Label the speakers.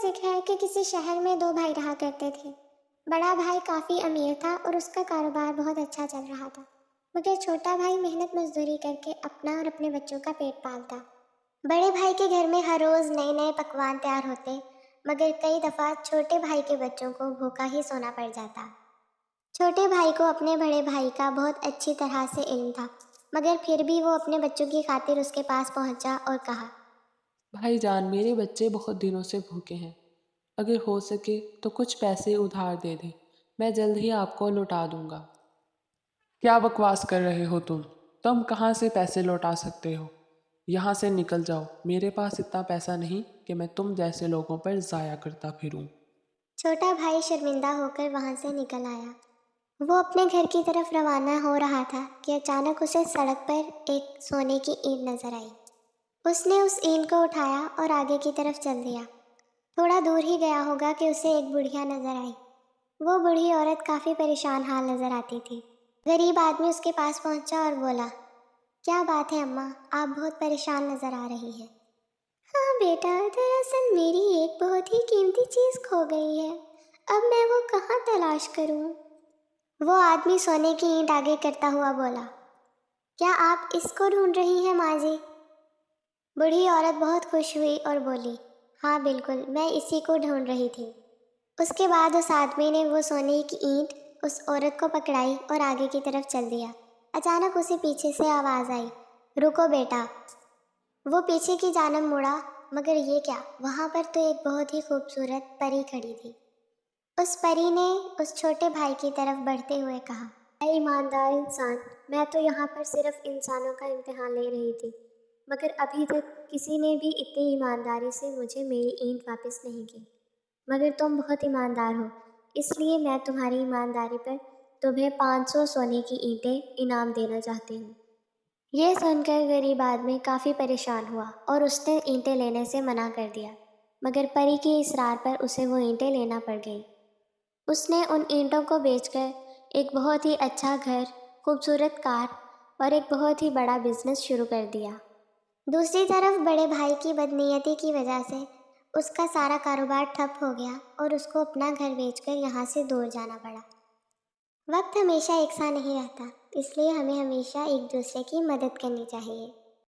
Speaker 1: ذکر ہے کہ کسی شہر میں دو بھائی رہا کرتے تھے۔ بڑا بھائی کافی امیر تھا اور اس کا کاروبار بہت اچھا چل رہا تھا، مگر چھوٹا بھائی محنت مزدوری کر کے اپنا اور اپنے بچوں کا پیٹ پالتا۔ بڑے بھائی کے گھر میں ہر روز نئے نئے پکوان تیار ہوتے، مگر کئی دفعہ چھوٹے بھائی کے بچوں کو بھوکا ہی سونا پڑ جاتا۔ چھوٹے بھائی کو اپنے بڑے بھائی کا بہت اچھی طرح سے علم تھا، مگر پھر بھی وہ اپنے بچوں کی خاطر اس کے پاس پہنچا اور کہا،
Speaker 2: بھائی جان، میرے بچے بہت دنوں سے بھوکے ہیں، اگر ہو سکے تو کچھ پیسے ادھار دے دیں، میں جلد ہی آپ کو لوٹا دوں گا۔ کیا بکواس کر رہے ہو تم کہاں سے پیسے لوٹا سکتے ہو؟ یہاں سے نکل جاؤ، میرے پاس اتنا پیسہ نہیں کہ میں تم جیسے لوگوں پر ضائع کرتا پھروں۔
Speaker 1: چھوٹا بھائی شرمندہ ہو کر وہاں سے نکل آیا۔ وہ اپنے گھر کی طرف روانہ ہو رہا تھا کہ اچانک اسے سڑک پر ایک سونے کی اینٹ نظر آئی۔ اس نے اس اینٹ کو اٹھایا اور آگے کی طرف چل دیا۔ تھوڑا دور ہی گیا ہوگا کہ اسے ایک بڑھیا نظر آئی۔ وہ بوڑھی عورت کافی پریشان حال نظر آتی تھی۔ غریب آدمی اس کے پاس پہنچا اور بولا، کیا بات ہے اماں، آپ بہت پریشان نظر آ رہی ہیں۔ ہاں بیٹا، دراصل میری ایک بہت ہی قیمتی چیز کھو گئی ہے، اب میں وہ کہاں تلاش کروں؟ وہ آدمی سونے کی اینٹ آگے کرتا ہوا بولا، کیا آپ اس کو ڈھونڈ رہی ہیں ماں جی؟ بوڑھی عورت بہت خوش ہوئی اور بولی، ہاں بالکل، میں اسی کو ڈھونڈ رہی تھی۔ اس کے بعد اس آدمی نے وہ سونے کی اینٹ اس عورت کو پکڑائی اور آگے کی طرف چل دیا۔ اچانک اسے پیچھے سے آواز آئی، رکو بیٹا۔ وہ پیچھے کی جانب مڑا، مگر یہ کیا، وہاں پر تو ایک بہت ہی خوبصورت پری کھڑی تھی۔ اس پری نے اس چھوٹے بھائی کی طرف بڑھتے ہوئے کہا، اے ایماندار انسان، میں تو یہاں پر صرف انسانوں کا امتحان لے رہی تھی، مگر ابھی تک کسی نے بھی اتنی ایمانداری سے مجھے میری اینٹ واپس نہیں کی، مگر تم بہت ایماندار ہو، اس لیے میں تمہاری ایمانداری پر تمہیں 500 سونے کی اینٹیں انعام دینا چاہتی ہوں۔ یہ سن کر غریب آدمی کافی پریشان ہوا اور اس نے اینٹیں لینے سے منع کر دیا، مگر پری کی اصرار پر اسے وہ اینٹیں لینا پڑ گئی۔ اس نے ان اینٹوں کو بیچ کر ایک بہت ہی اچھا گھر، خوبصورت کار اور ایک بہت ہی بڑا بزنس شروع کر دیا۔ دوسری طرف بڑے بھائی کی بدنیتی کی وجہ سے اس کا سارا کاروبار ٹھپ ہو گیا اور اس کو اپنا گھر بیچ کر یہاں سے دور جانا پڑا۔ وقت ہمیشہ یکساں نہیں رہتا، اس لیے ہمیں ہمیشہ ایک دوسرے کی مدد کرنی چاہیے۔